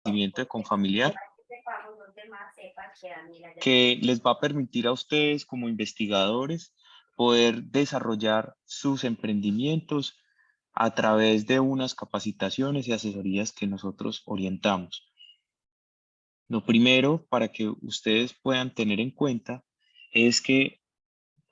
emprendimiento de Confamiliar, que les va a permitir a ustedes como investigadores poder desarrollar sus emprendimientos a través de unas capacitaciones y asesorías que nosotros orientamos. Lo primero para que ustedes puedan tener en cuenta es que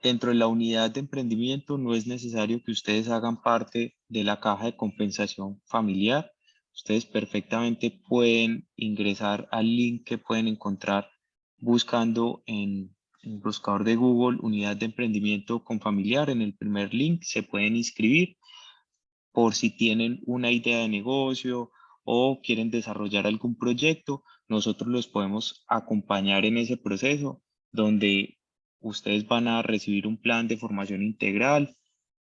dentro de la unidad de emprendimiento no es necesario que ustedes hagan parte de la caja de compensación familiar. Ustedes perfectamente pueden ingresar al link que pueden encontrar buscando en el buscador de Google unidad de emprendimiento con familiar. En el primer link se pueden inscribir por si tienen una idea de negocio o quieren desarrollar algún proyecto. Nosotros los podemos acompañar en ese proceso donde ustedes van a recibir un plan de formación integral,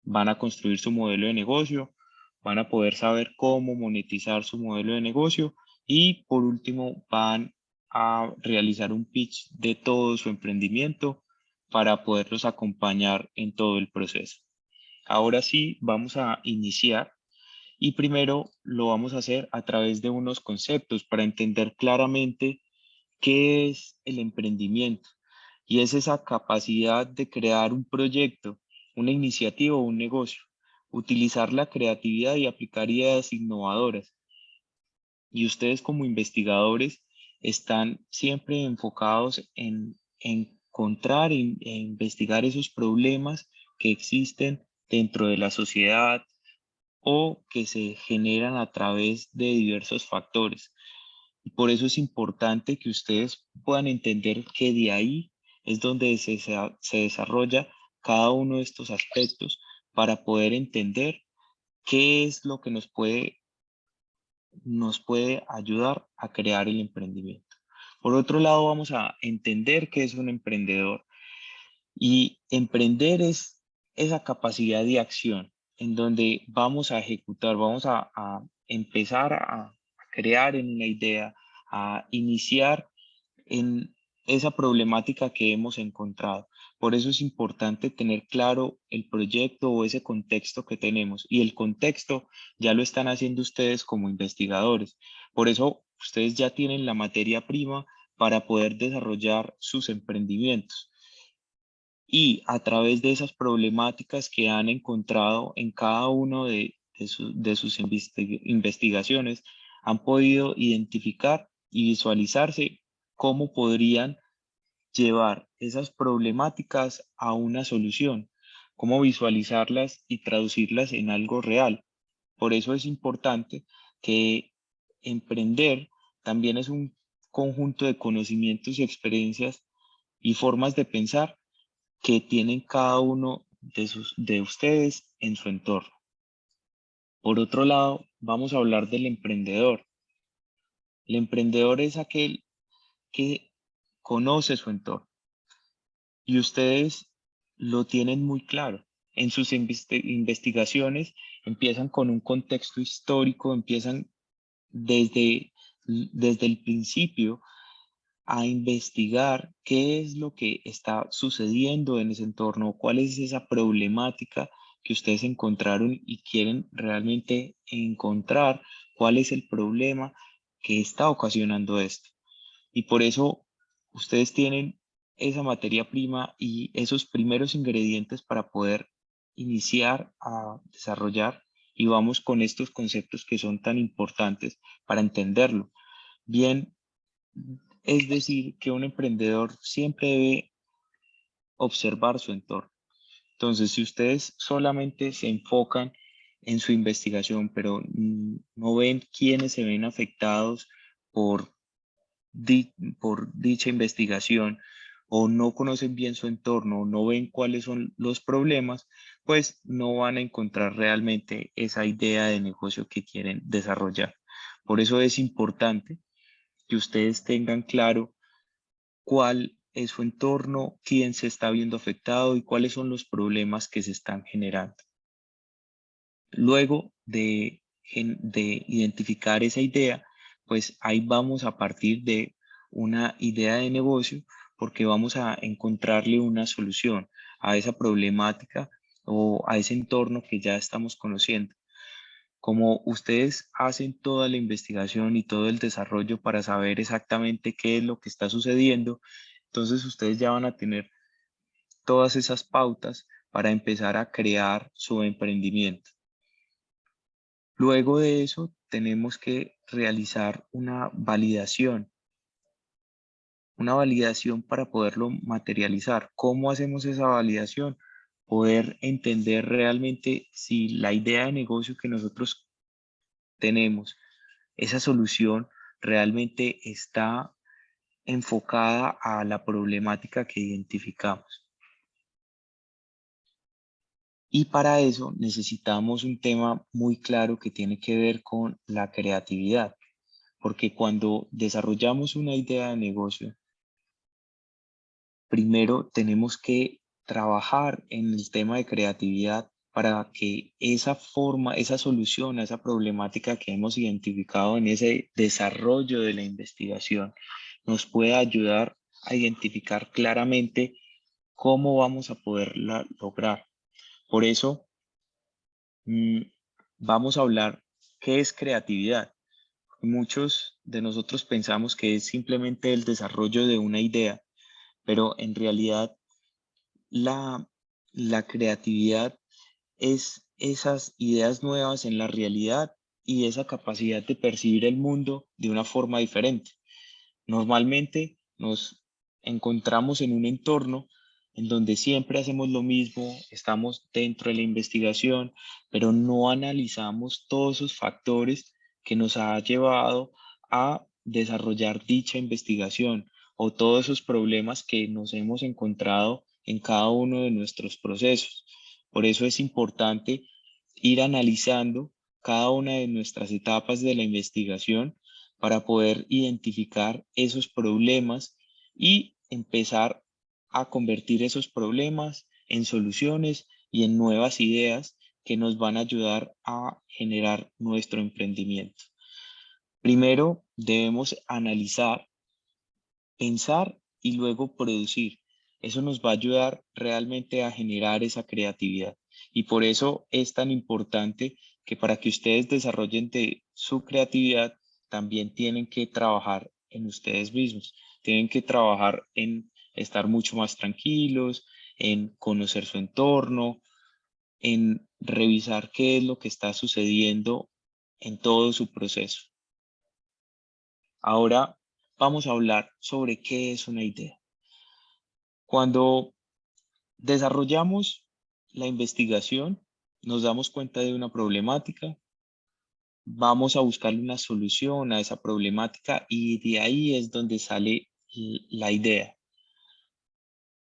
van a construir su modelo de negocio, van a poder saber cómo monetizar su modelo de negocio y por último van a realizar un pitch de todo su emprendimiento para poderlos acompañar en todo el proceso. Ahora sí, vamos a iniciar y primero lo vamos a hacer a través de unos conceptos para entender claramente qué es el emprendimiento. Y es esa capacidad de crear un proyecto, una iniciativa o un negocio, utilizar la creatividad y aplicar ideas innovadoras. Y ustedes como investigadores están siempre enfocados en encontrar e investigar esos problemas que existen dentro de la sociedad o que se generan a través de diversos factores. Y por eso es importante que ustedes puedan entender que de ahí es donde se desarrolla cada uno de estos aspectos para poder entender qué es lo que nos puede ayudar a crear el emprendimiento. Por otro lado, vamos a entender qué es un emprendedor. Y emprender es esa capacidad de acción en donde vamos a ejecutar, vamos a empezar a crear en una idea, a iniciar en esa problemática que hemos encontrado. Por eso es importante tener claro el proyecto o ese contexto que tenemos. Y el contexto ya lo están haciendo ustedes como investigadores. Por eso ustedes ya tienen la materia prima para poder desarrollar sus emprendimientos. Y a través de esas problemáticas que han encontrado en cada uno de sus investigaciones, han podido identificar y visualizarse cómo podrían llevar esas problemáticas a una solución, cómo visualizarlas y traducirlas en algo real. Por eso es importante que emprender también es un conjunto de conocimientos y experiencias y formas de pensar que tienen cada uno de ustedes en su entorno. Por otro lado, vamos a hablar del emprendedor. El emprendedor es aquel que conoce su entorno y ustedes lo tienen muy claro. En sus investigaciones empiezan con un contexto histórico, empiezan desde, desde el principio a investigar qué es lo que está sucediendo en ese entorno, cuál es esa problemática que ustedes encontraron y quieren realmente encontrar cuál es el problema que está ocasionando esto. Y por eso ustedes tienen esa materia prima y esos primeros ingredientes para poder iniciar a desarrollar y vamos con estos conceptos que son tan importantes para entenderlo. Bien, es decir, que un emprendedor siempre debe observar su entorno. Entonces, si ustedes solamente se enfocan en su investigación, pero no ven quiénes se ven afectados por, por dicha investigación o no conocen bien su entorno, o no ven cuáles son los problemas, pues no van a encontrar realmente esa idea de negocio que quieren desarrollar. Por eso es importante que ustedes tengan claro cuál es su entorno, quién se está viendo afectado y cuáles son los problemas que se están generando. Luego de identificar esa idea, pues ahí vamos a partir de una idea de negocio porque vamos a encontrarle una solución a esa problemática o a ese entorno que ya estamos conociendo. Como ustedes hacen toda la investigación y todo el desarrollo para saber exactamente qué es lo que está sucediendo, entonces ustedes ya van a tener todas esas pautas para empezar a crear su emprendimiento. Luego de eso, tenemos que realizar una validación para poderlo materializar. ¿Cómo hacemos esa validación? Poder entender realmente si la idea de negocio que nosotros tenemos, esa solución realmente está enfocada a la problemática que identificamos. Y para eso necesitamos un tema muy claro que tiene que ver con la creatividad, porque cuando desarrollamos una idea de negocio, primero tenemos que trabajar en el tema de creatividad para que esa forma, esa solución a esa problemática que hemos identificado en ese desarrollo de la investigación nos pueda ayudar a identificar claramente cómo vamos a poderla lograr. Por eso, mm, vamos a hablar qué es creatividad. Muchos de nosotros pensamos que es simplemente el desarrollo de una idea, pero en realidad la, la creatividad es esas ideas nuevas en la realidad y esa capacidad de percibir el mundo de una forma diferente. Normalmente nos encontramos en un entorno en donde siempre hacemos lo mismo, estamos dentro de la investigación, pero no analizamos todos esos factores que nos ha llevado a desarrollar dicha investigación o todos esos problemas que nos hemos encontrado en cada uno de nuestros procesos. Por eso es importante ir analizando cada una de nuestras etapas de la investigación para poder identificar esos problemas y empezar a convertir esos problemas en soluciones y en nuevas ideas que nos van a ayudar a generar nuestro emprendimiento. Primero debemos analizar, pensar y luego producir. Eso nos va a ayudar realmente a generar esa creatividad. Y por eso es tan importante que para que ustedes desarrollen de su creatividad, también tienen que trabajar en ustedes mismos. Tienen que trabajar en estar mucho más tranquilos, en conocer su entorno, en revisar qué es lo que está sucediendo en todo su proceso. Ahora vamos a hablar sobre qué es una idea. Cuando desarrollamos la investigación, nos damos cuenta de una problemática, vamos a buscarle una solución a esa problemática y de ahí es donde sale la idea.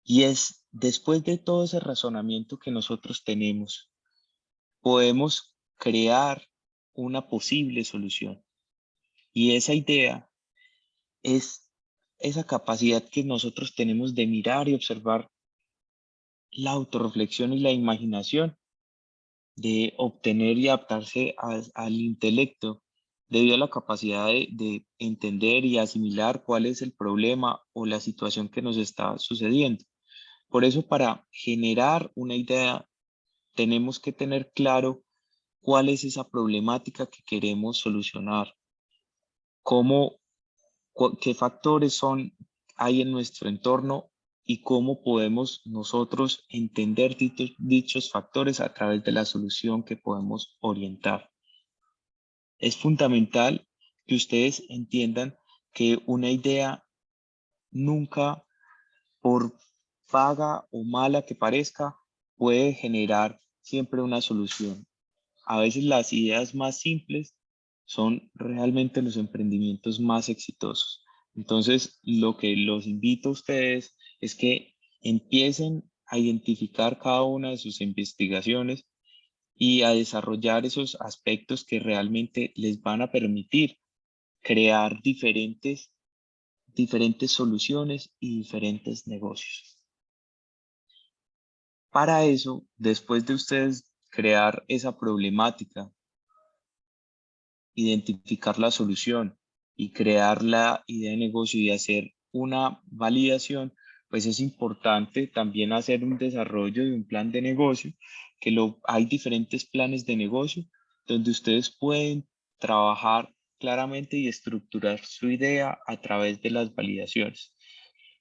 Y es después de todo ese razonamiento que nosotros tenemos, podemos crear una posible solución. Y esa idea es esa capacidad que nosotros tenemos de mirar y observar la autorreflexión y la imaginación, de obtener y adaptarse al intelecto debido a la capacidad de entender y asimilar cuál es el problema o la situación que nos está sucediendo. Por eso, para generar una idea, tenemos que tener claro cuál es esa problemática que queremos solucionar, cómo, qué factores hay en nuestro entorno y cómo podemos nosotros entender dichos factores a través de la solución que podemos orientar. Es fundamental que ustedes entiendan que una idea nunca, por vaga o mala que parezca, puede generar siempre una solución. A veces las ideas más simples son realmente los emprendimientos más exitosos. Entonces, lo que los invito a ustedes es que empiecen a identificar cada una de sus investigaciones y a desarrollar esos aspectos que realmente les van a permitir crear diferentes soluciones y diferentes negocios. Para eso, después de ustedes crear esa problemática, identificar la solución y crear la idea de negocio y hacer una validación, pues es importante también hacer un desarrollo de un plan de negocio, hay diferentes planes de negocio, donde ustedes pueden trabajar claramente y estructurar su idea a través de las validaciones.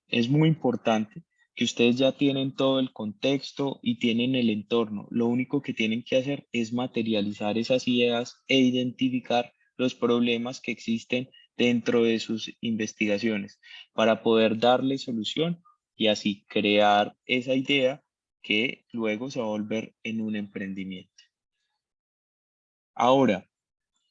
Es muy importante que ustedes ya tienen todo el contexto y tienen el entorno. Lo único que tienen que hacer es materializar esas ideas e identificar los problemas que existen dentro de sus investigaciones para poder darle solución y así crear esa idea que luego se va a volver en un emprendimiento. Ahora,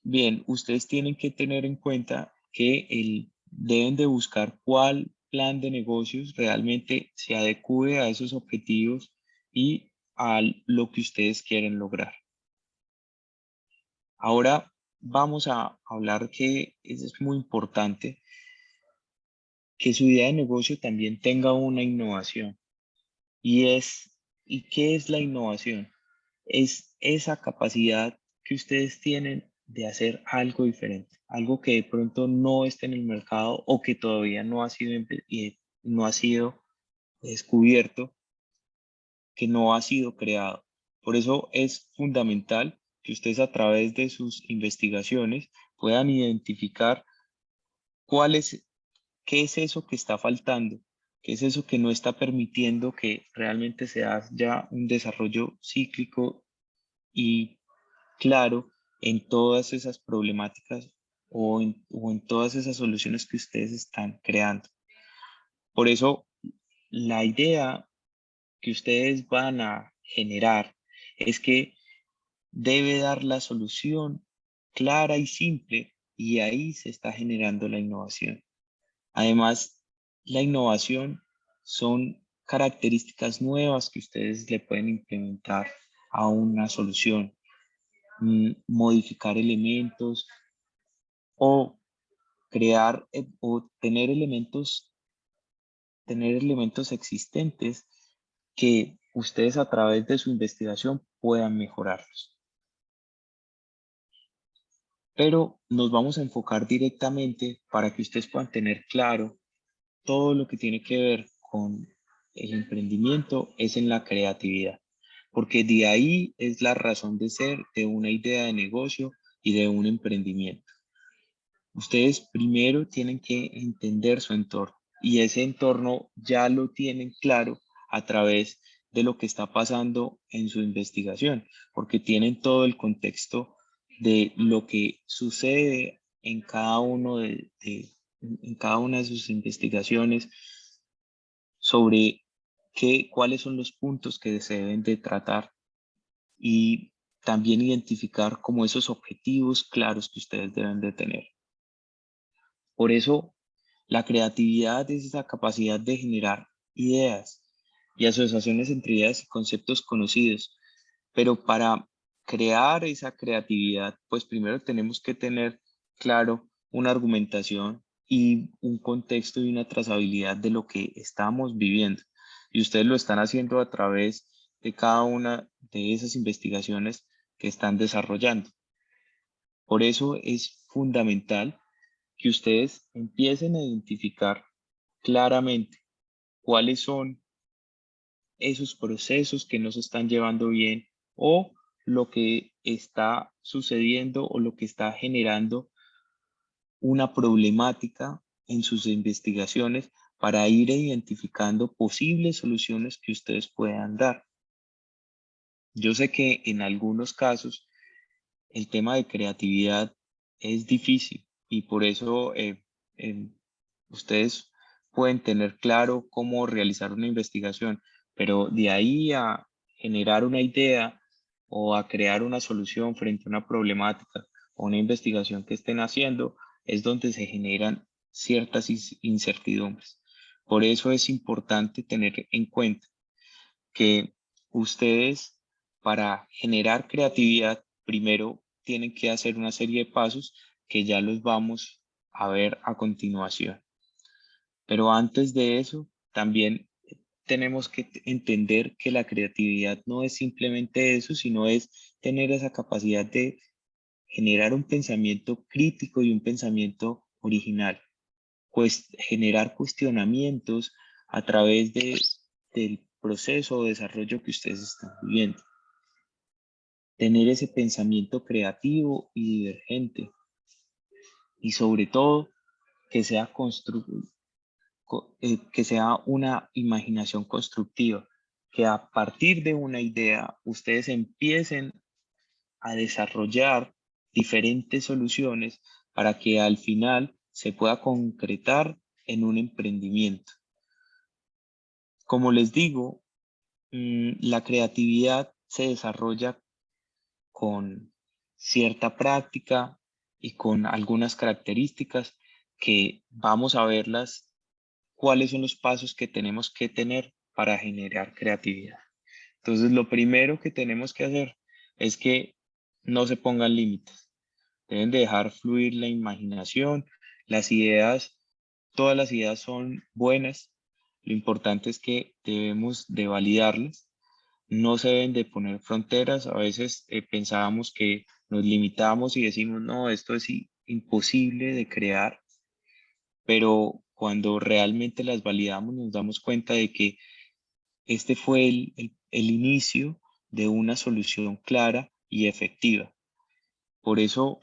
bien, ustedes tienen que tener en cuenta que deben de buscar cuál plan de negocios realmente se adecue a esos objetivos y a lo que ustedes quieren lograr. Ahora vamos a hablar que es muy importante que su idea de negocio también tenga una innovación. ¿Y qué es la innovación? Es esa capacidad que ustedes tienen de hacer algo diferente, algo que de pronto no esté en el mercado o que todavía no ha sido, no ha sido descubierto, que no ha sido creado. Por eso es fundamental que ustedes a través de sus investigaciones puedan identificar cuál es, qué es eso que está faltando, qué es eso que no está permitiendo que realmente se haya un desarrollo cíclico y claro en todas esas problemáticas o en todas esas soluciones que ustedes están creando. Por eso, la idea que ustedes van a generar es que debe dar la solución clara y simple y ahí se está generando la innovación. Además, la innovación son características nuevas que ustedes le pueden implementar a una solución, modificar elementos o crear o tener elementos existentes que ustedes a través de su investigación puedan mejorarlos. Pero nos vamos a enfocar directamente para que ustedes puedan tener claro todo lo que tiene que ver con el emprendimiento es en la creatividad, porque de ahí es la razón de ser de una idea de negocio y de un emprendimiento. Ustedes primero tienen que entender su entorno y ese entorno ya lo tienen claro a través de lo que está pasando en su investigación, porque tienen todo el contexto de lo que sucede en cada en cada una de sus investigaciones sobre cuáles son los puntos que se deben de tratar y también identificar como esos objetivos claros que ustedes deben de tener. Por eso, la creatividad es esa capacidad de generar ideas y asociaciones entre ideas y conceptos conocidos. Pero para crear esa creatividad, pues primero tenemos que tener claro una argumentación y un contexto y una trazabilidad de lo que estamos viviendo. Y ustedes lo están haciendo a través de cada una de esas investigaciones que están desarrollando. Por eso es fundamental que ustedes empiecen a identificar claramente cuáles son esos procesos que no se están llevando bien o lo que está sucediendo o lo que está generando una problemática en sus investigaciones para ir identificando posibles soluciones que ustedes puedan dar. Yo sé que en algunos casos el tema de creatividad es difícil y por eso ustedes pueden tener claro cómo realizar una investigación, pero de ahí a generar una idea o a crear una solución frente a una problemática o una investigación que estén haciendo, es donde se generan ciertas incertidumbres. Por eso es importante tener en cuenta que ustedes para generar creatividad primero tienen que hacer una serie de pasos que ya los vamos a ver a continuación. Pero antes de eso, también tenemos que entender que la creatividad no es simplemente eso, sino es tener esa capacidad de generar un pensamiento crítico y un pensamiento original, pues generar cuestionamientos a través del proceso o desarrollo que ustedes están viviendo. tener ese pensamiento creativo y divergente, y sobre todo que sea, que sea una imaginación constructiva, que a partir de una idea ustedes empiecen a desarrollar diferentes soluciones para que al final se pueda concretar en un emprendimiento. Como les digo, la creatividad se desarrolla con cierta práctica y con algunas características que vamos a verlas, cuáles son los pasos que tenemos que tener para generar creatividad. Entonces, lo primero que tenemos que hacer es que no se pongan límites. Deben dejar fluir la imaginación, las ideas, todas las ideas son buenas. Lo importante es que debemos de validarlas. No se deben de poner fronteras. A veces pensábamos que nos limitamos y decimos, no, esto es imposible de crear, pero cuando realmente las validamos nos damos cuenta de que este fue el inicio de una solución clara y efectiva. Por eso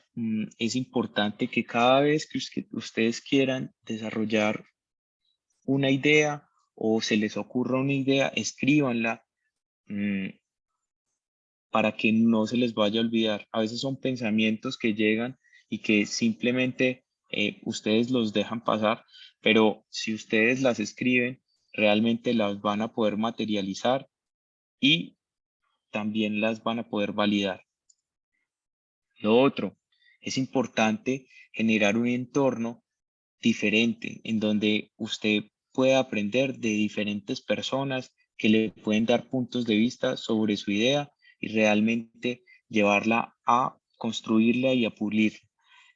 es importante que cada vez que ustedes quieran desarrollar una idea o se les ocurra una idea, escríbanla mm, para que no se les vaya a olvidar. A veces son pensamientos que llegan y que simplemente ustedes los dejan pasar, pero si ustedes las escriben, realmente las van a poder materializar y también las van a poder validar. Lo otro, es importante generar un entorno diferente en donde usted pueda aprender de diferentes personas que le pueden dar puntos de vista sobre su idea y realmente llevarla a construirla y a pulirla.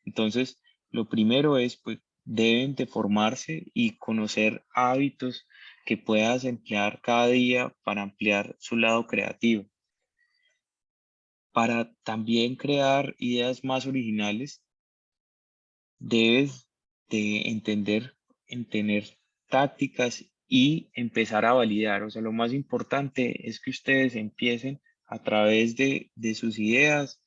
Entonces, lo primero es, pues, deben de formarse y conocer hábitos que puedas emplear cada día para ampliar su lado creativo. Para también crear ideas más originales, debes de en tener tácticas y empezar a validar. O sea, lo más importante es que ustedes empiecen a través de sus ideas,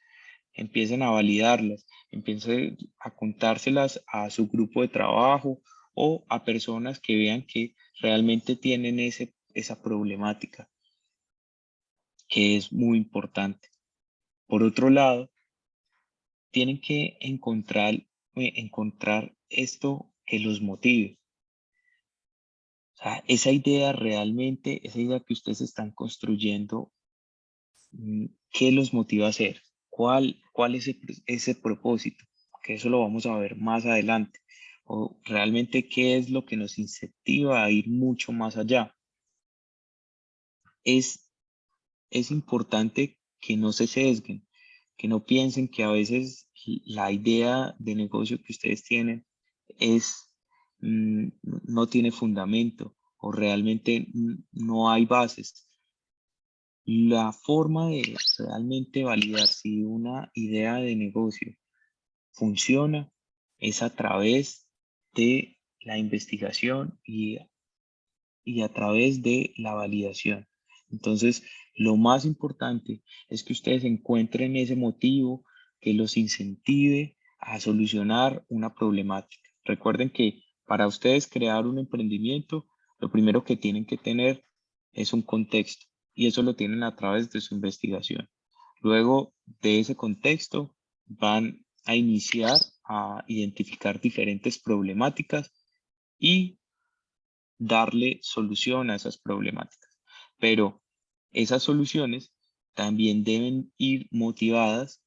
empiecen a validarlas, empiecen a contárselas a su grupo de trabajo o a personas que vean que realmente tienen esa problemática, que es muy importante. Por otro lado, tienen que encontrar esto que los motive. O sea, esa idea realmente, esa idea que ustedes están construyendo, ¿qué los motiva a hacer? ¿Cuál es ese propósito? Que eso lo vamos a ver más adelante. O realmente qué es lo que nos incentiva a ir mucho más allá. Es, es importante que no se sesguen, que no piensen que a veces la idea de negocio que ustedes tienen es, no tiene fundamento o realmente no hay bases. La forma de realmente validar si una idea de negocio funciona es a través de la investigación y a través de la validación. Entonces, lo más importante es que ustedes encuentren ese motivo que los incentive a solucionar una problemática. Recuerden que para ustedes crear un emprendimiento, lo primero que tienen que tener es un contexto y eso lo tienen a través de su investigación. Luego de ese contexto, van a iniciar a identificar diferentes problemáticas y darle solución a esas problemáticas. Pero esas soluciones también deben ir motivadas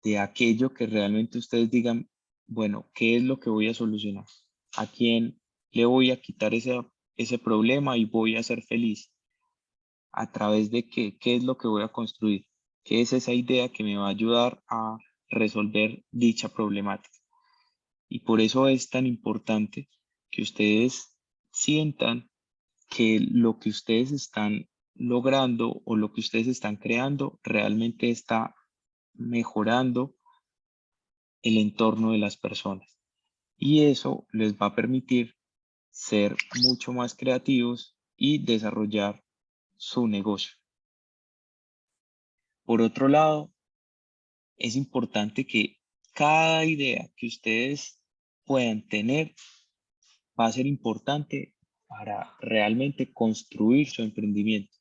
de aquello que realmente ustedes digan, bueno, ¿qué es lo que voy a solucionar? ¿A quién le voy a quitar ese problema y voy a ser feliz? ¿A través de qué? ¿Qué es lo que voy a construir? ¿Qué es esa idea que me va a ayudar a resolver dicha problemática? Y por eso es tan importante que ustedes sientan que lo que ustedes están logrando o lo que ustedes están creando realmente está mejorando el entorno de las personas. Y eso les va a permitir ser mucho más creativos y desarrollar su negocio. Por otro lado, es importante que cada idea que ustedes puedan tener va a ser importante para realmente construir su emprendimiento.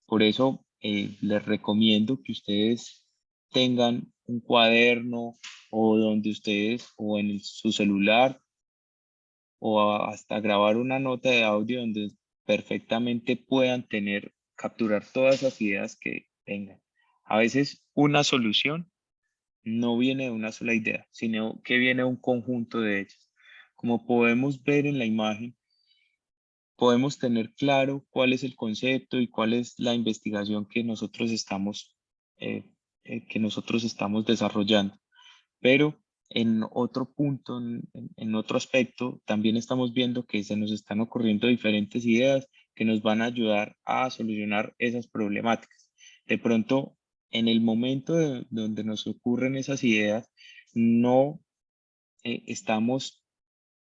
Por eso les recomiendo que ustedes tengan un cuaderno o donde ustedes o en su celular o hasta grabar una nota de audio donde perfectamente puedan capturar todas las ideas que tengan. A veces una solución no viene de una sola idea, sino que viene de un conjunto de ellas. Como podemos ver en la imagen, podemos tener claro cuál es el concepto y cuál es la investigación eh, que nosotros estamos desarrollando. Pero en otro punto, en otro aspecto, también estamos viendo que se nos están ocurriendo diferentes ideas que nos van a ayudar a solucionar esas problemáticas. De pronto, en el momento donde nos ocurren esas ideas, no estamos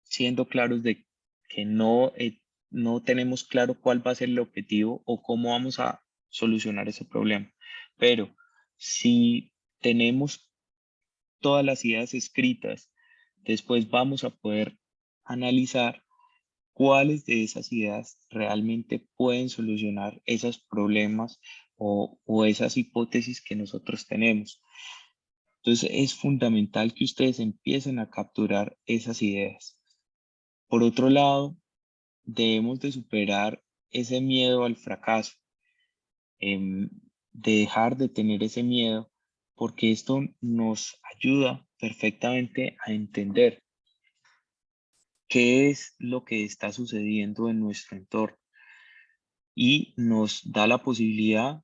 siendo claros de que no tenemos claro cuál va a ser el objetivo o cómo vamos a solucionar ese problema. Pero si tenemos todas las ideas escritas, después vamos a poder analizar cuáles de esas ideas realmente pueden solucionar esos problemas o esas hipótesis que nosotros tenemos. Entonces es fundamental que ustedes empiecen a capturar esas ideas. Por otro lado, debemos de superar ese miedo al fracaso, em, de dejar de tener ese miedo, porque esto nos ayuda perfectamente a entender qué es lo que está sucediendo en nuestro entorno y nos da la posibilidad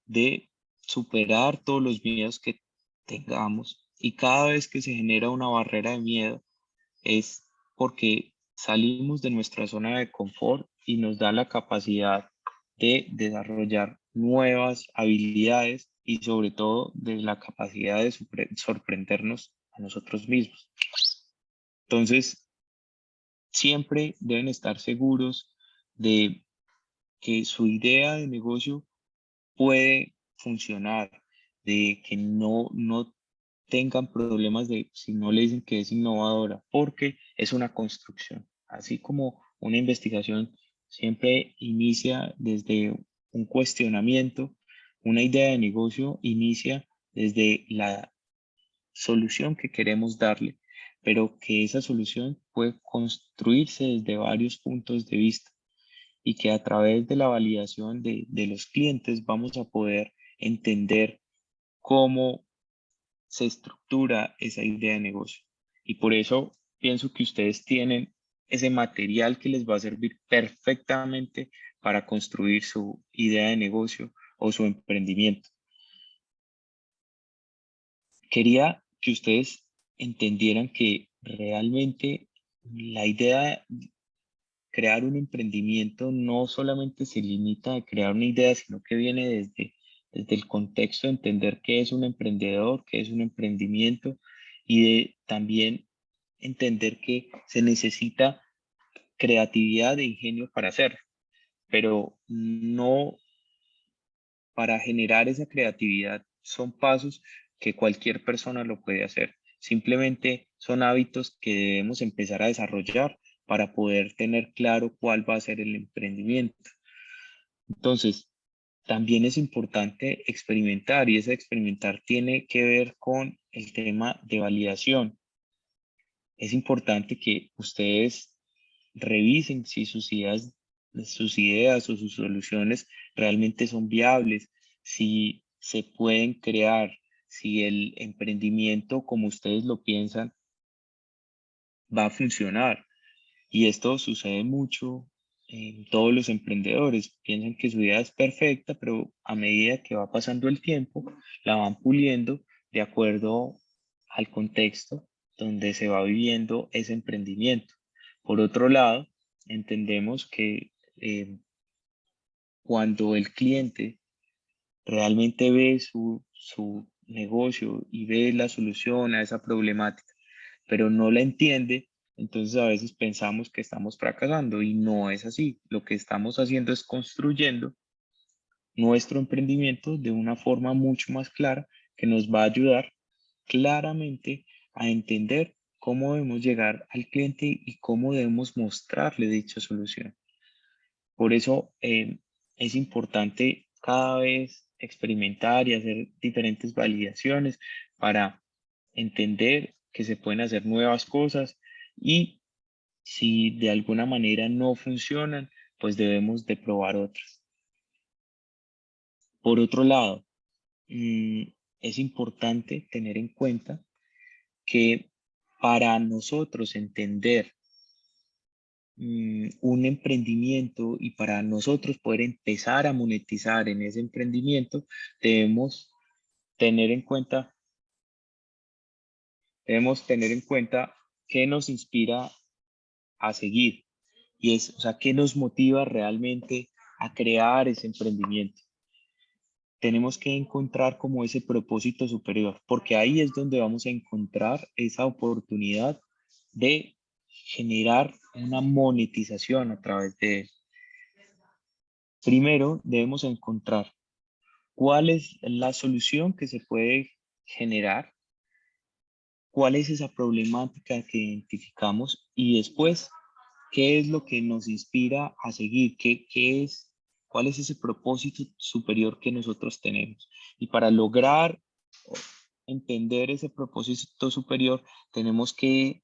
de superar todos los miedos que tengamos. Y cada vez que se genera una barrera de miedo es porque salimos de nuestra zona de confort y nos da la capacidad de desarrollar nuevas habilidades y sobre todo de la capacidad de sorprendernos a nosotros mismos. Entonces, siempre deben estar seguros de que su idea de negocio puede funcionar, de que no tengan problemas de si no le dicen que es innovadora, porque es una construcción. Así como una investigación siempre inicia desde un cuestionamiento, una idea de negocio inicia desde la solución que queremos darle, pero que esa solución puede construirse desde varios puntos de vista y que a través de la validación de los clientes vamos a poder entender cómo se estructura esa idea de negocio. Y por eso pienso que ustedes tienen ese material que les va a servir perfectamente para construir su idea de negocio o su emprendimiento. Quería que ustedes entendieran que realmente la idea de crear un emprendimiento no solamente se limita a crear una idea, sino que viene desde el contexto de entender qué es un emprendedor, qué es un emprendimiento y de también entender que se necesita creatividad e ingenio para hacerlo, pero no para generar esa creatividad son pasos que cualquier persona lo puede hacer. Simplemente son hábitos que debemos empezar a desarrollar para poder tener claro cuál va a ser el emprendimiento. Entonces, también es importante experimentar y ese experimentar tiene que ver con el tema de validación. Es importante que ustedes revisen si sus ideas o sus soluciones realmente son viables, si se pueden crear, si el emprendimiento como ustedes lo piensan va a funcionar. Y esto sucede mucho en todos los emprendedores. Piensan que su idea es perfecta, pero a medida que va pasando el tiempo, la van puliendo de acuerdo al contexto donde se va viviendo ese emprendimiento. Por otro lado, entendemos que cuando el cliente realmente ve su negocio y ve la solución a esa problemática, pero no la entiende, entonces a veces pensamos que estamos fracasando y no es así. Lo que estamos haciendo es construyendo nuestro emprendimiento de una forma mucho más clara que nos va a ayudar claramente a entender cómo debemos llegar al cliente y cómo debemos mostrarle dicha solución. Por eso es importante cada vez experimentar y hacer diferentes validaciones para entender que se pueden hacer nuevas cosas y si de alguna manera no funcionan, pues debemos de probar otras. Por otro lado, mm, es importante tener en cuenta que para nosotros entender un emprendimiento y para nosotros poder empezar a monetizar en ese emprendimiento, debemos tener en cuenta, debemos tener en cuenta qué nos inspira a seguir y es, o sea, qué nos motiva realmente a crear ese emprendimiento. Tenemos que encontrar como ese propósito superior, porque ahí es donde vamos a encontrar esa oportunidad de generar una monetización a través de él. Primero, debemos encontrar cuál es la solución que se puede generar, cuál es esa problemática que identificamos y después, qué es lo que nos inspira a seguir, qué es, cuál es ese propósito superior que nosotros tenemos. Y para lograr entender ese propósito superior, tenemos que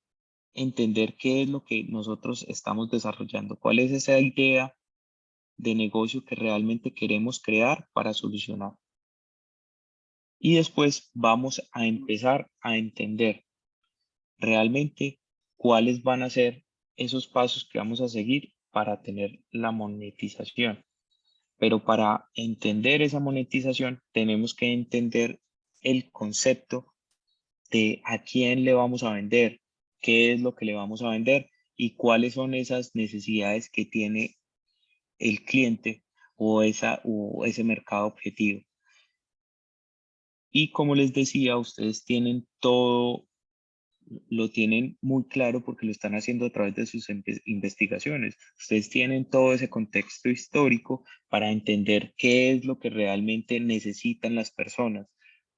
entender qué es lo que nosotros estamos desarrollando, cuál es esa idea de negocio que realmente queremos crear para solucionar. Y después vamos a empezar a entender realmente cuáles van a ser esos pasos que vamos a seguir para tener la monetización. Pero para entender esa monetización tenemos que entender el concepto de a quién le vamos a vender, qué es lo que le vamos a vender y cuáles son esas necesidades que tiene el cliente o ese mercado objetivo. Y como les decía, ustedes tienen todo, lo tienen muy claro porque lo están haciendo a través de sus investigaciones. Ustedes tienen todo ese contexto histórico para entender qué es lo que realmente necesitan las personas,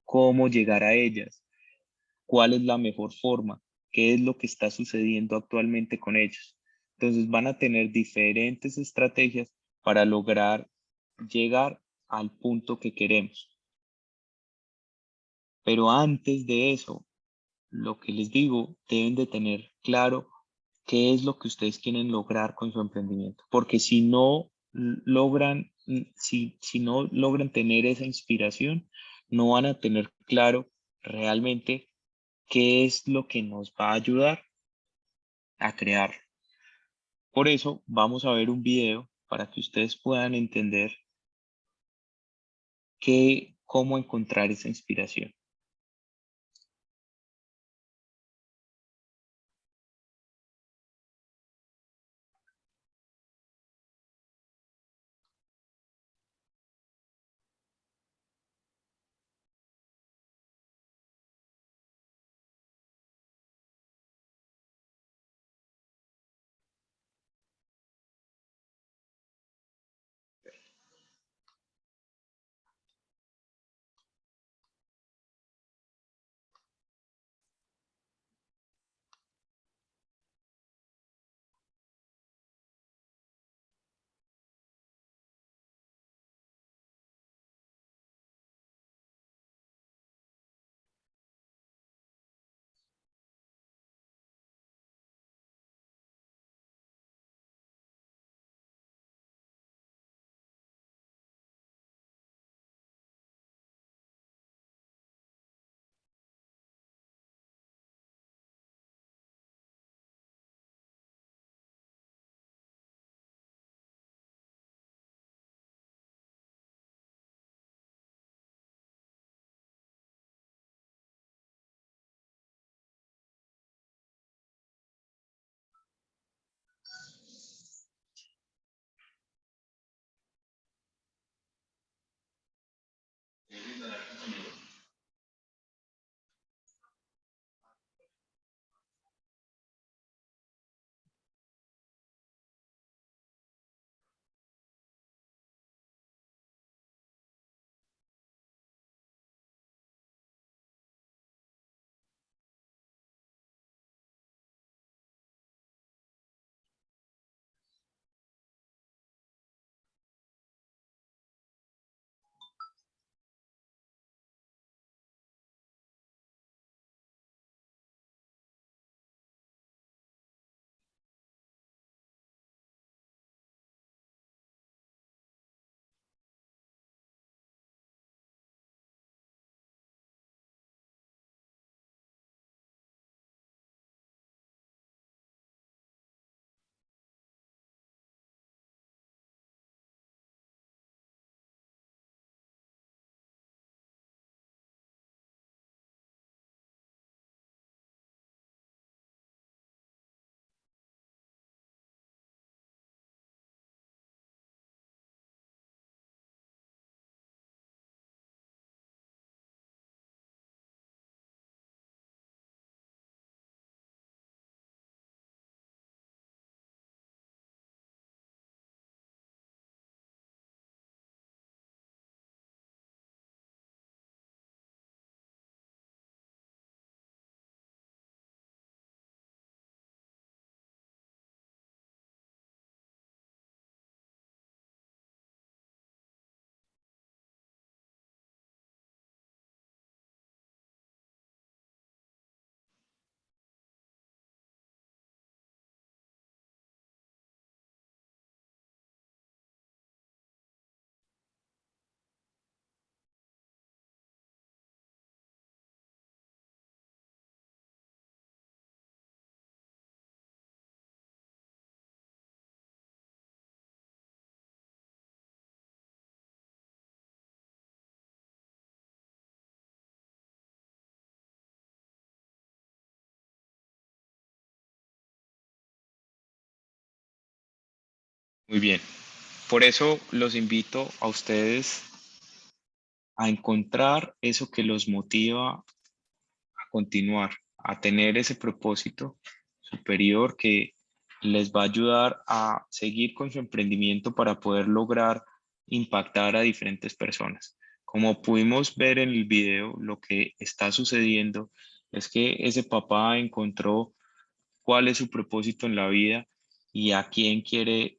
cómo llegar a ellas, cuál es la mejor forma, qué es lo que está sucediendo actualmente con ellos. Entonces van a tener diferentes estrategias para lograr llegar al punto que queremos. Pero antes de eso, lo que les digo, deben de tener claro qué es lo que ustedes quieren lograr con su emprendimiento. Porque si no logran, si no logran tener esa inspiración, no van a tener claro realmente qué es lo que nos va a ayudar a crear. Por eso vamos a ver un video para que ustedes puedan entender cómo encontrar esa inspiración. Muy bien. Por eso los invito a ustedes a encontrar eso que los motiva a continuar, a tener ese propósito superior que les va a ayudar a seguir con su emprendimiento para poder lograr impactar a diferentes personas. Como pudimos ver en el video, lo que está sucediendo es que ese papá encontró cuál es su propósito en la vida y a quién quiere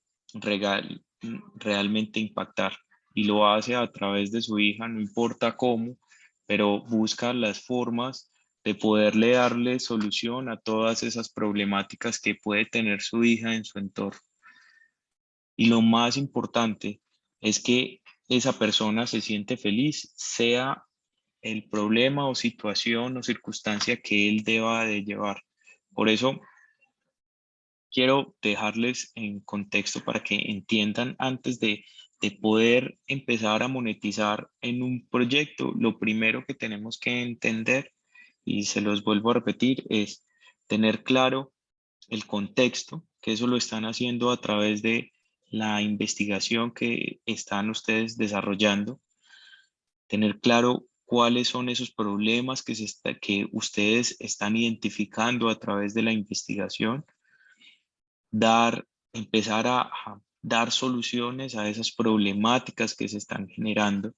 realmente impactar. Y lo hace a través de su hija, no importa cómo, pero busca las formas de poderle darle solución a todas esas problemáticas que puede tener su hija en su entorno. Y lo más importante es que esa persona se siente feliz, sea el problema o situación o circunstancia que él deba de llevar. Por eso quiero dejarles en contexto para que entiendan antes de poder empezar a monetizar en un proyecto, lo primero que tenemos que entender, y se los vuelvo a repetir, es tener claro el contexto, que eso lo están haciendo a través de la investigación que están ustedes desarrollando, tener claro cuáles son esos problemas que ustedes están identificando a través de la investigación, empezar a dar soluciones a esas problemáticas que se están generando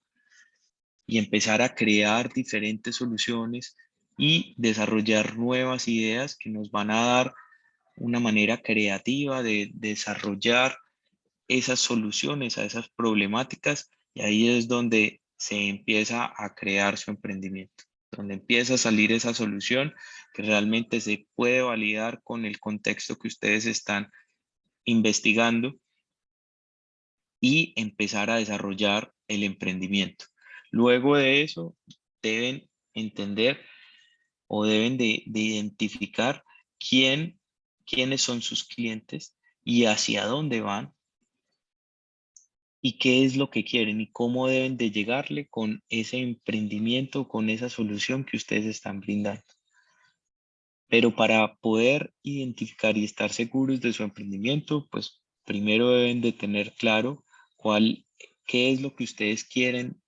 y empezar a crear diferentes soluciones y desarrollar nuevas ideas que nos van a dar una manera creativa de desarrollar esas soluciones a esas problemáticas, y ahí es donde se empieza a crear su emprendimiento, donde empieza a salir esa solución que realmente se puede validar con el contexto que ustedes están investigando y empezar a desarrollar el emprendimiento. Luego de eso, deben entender o deben de identificar quiénes son sus clientes y hacia dónde van y qué es lo que quieren y cómo deben de llegarle con ese emprendimiento, con esa solución que ustedes están brindando. Pero para poder identificar y estar seguros de su emprendimiento, pues primero deben de tener claro qué es lo que ustedes quieren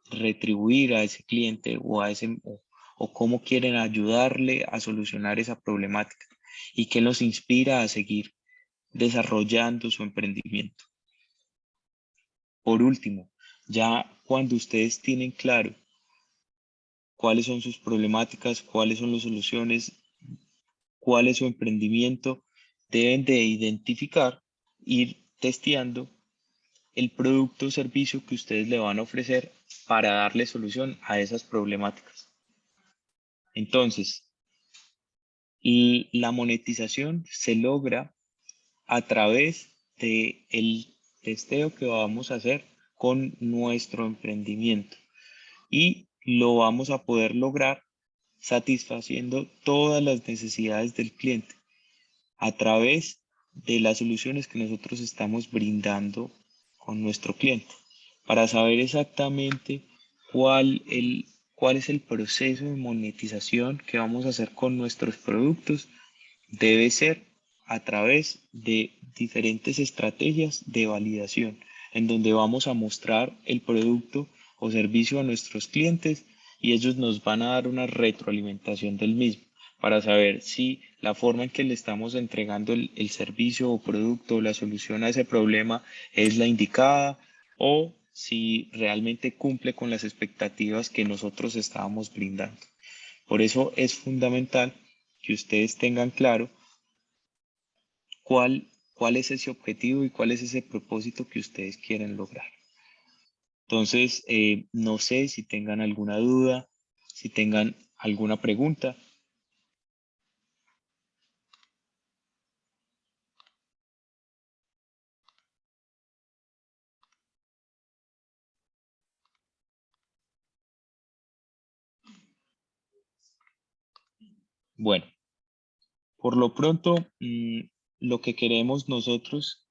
retribuir a ese cliente o cómo quieren ayudarle a solucionar esa problemática y qué los inspira a seguir desarrollando su emprendimiento. Por último, ya cuando ustedes tienen claro cuáles son sus problemáticas, cuáles son las soluciones, cuál es su emprendimiento, deben de identificar, ir testeando el producto o servicio que ustedes le van a ofrecer para darle solución a esas problemáticas. Entonces, y la monetización se logra a través de el testeo que vamos a hacer con nuestro emprendimiento y lo vamos a poder lograr satisfaciendo todas las necesidades del cliente a través de las soluciones que nosotros estamos brindando con nuestro cliente para saber exactamente cuál es el proceso de monetización que vamos a hacer con nuestros productos. Debe ser a través de diferentes estrategias de validación, en donde vamos a mostrar el producto o servicio a nuestros clientes y ellos nos van a dar una retroalimentación del mismo para saber si la forma en que le estamos entregando el servicio o producto o la solución a ese problema es la indicada o si realmente cumple con las expectativas que nosotros estábamos brindando. Por eso es fundamental que ustedes tengan claro cuál es ese objetivo y cuál es ese propósito que ustedes quieren lograr. Entonces, no sé si tengan alguna duda, si tengan alguna pregunta. Bueno, por lo pronto, lo que queremos nosotros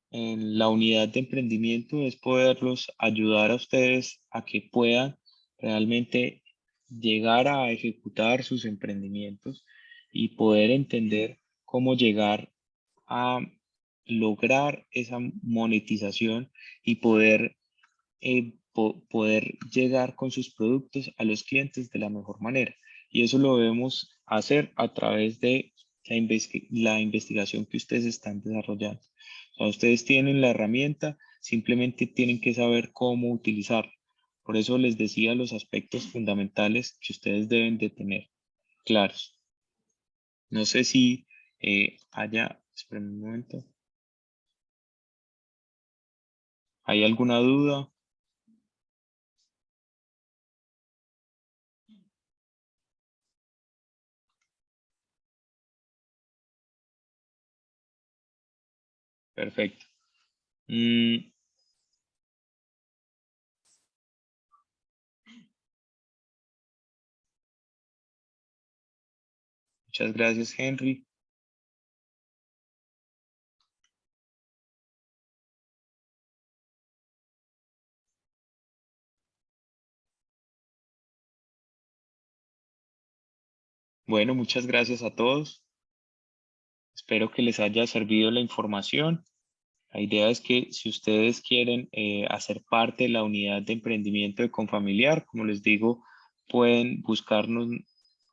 en la unidad de emprendimiento es poderlos ayudar a ustedes a que puedan realmente llegar a ejecutar sus emprendimientos y poder entender cómo llegar a lograr esa monetización y poder, poder llegar con sus productos a los clientes de la mejor manera. Y eso lo debemos hacer a través de la investigación que ustedes están desarrollando. O sea, ustedes tienen la herramienta, simplemente tienen que saber cómo utilizarla. Por eso les decía los aspectos fundamentales que ustedes deben de tener claros. No sé si esperen un momento, ¿hay alguna duda? Perfecto. Mm, muchas gracias, Henry. Bueno, muchas gracias a todos. Espero que les haya servido la información. La idea es que si ustedes quieren hacer parte de la unidad de emprendimiento de Confamiliar, como les digo, pueden buscarnos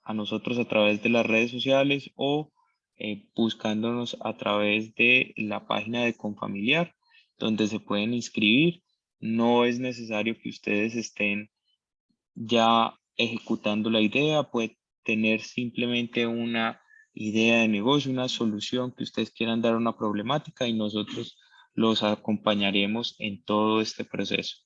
a nosotros a través de las redes sociales o buscándonos a través de la página de Confamiliar, donde se pueden inscribir. No es necesario que ustedes estén ya ejecutando la idea, puede tener simplemente una idea de negocio, una solución que ustedes quieran dar a una problemática y nosotros los acompañaremos en todo este proceso.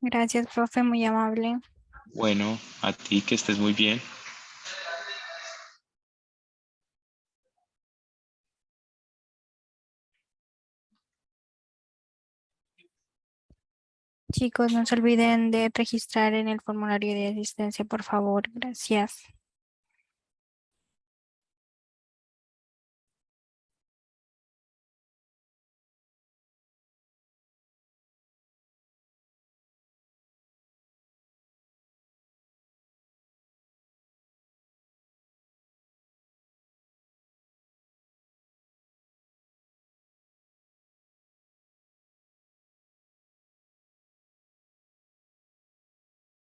Gracias, profe, muy amable. Bueno, a ti que estés muy bien. Chicos, no se olviden de registrar en el formulario de asistencia, por favor. Gracias.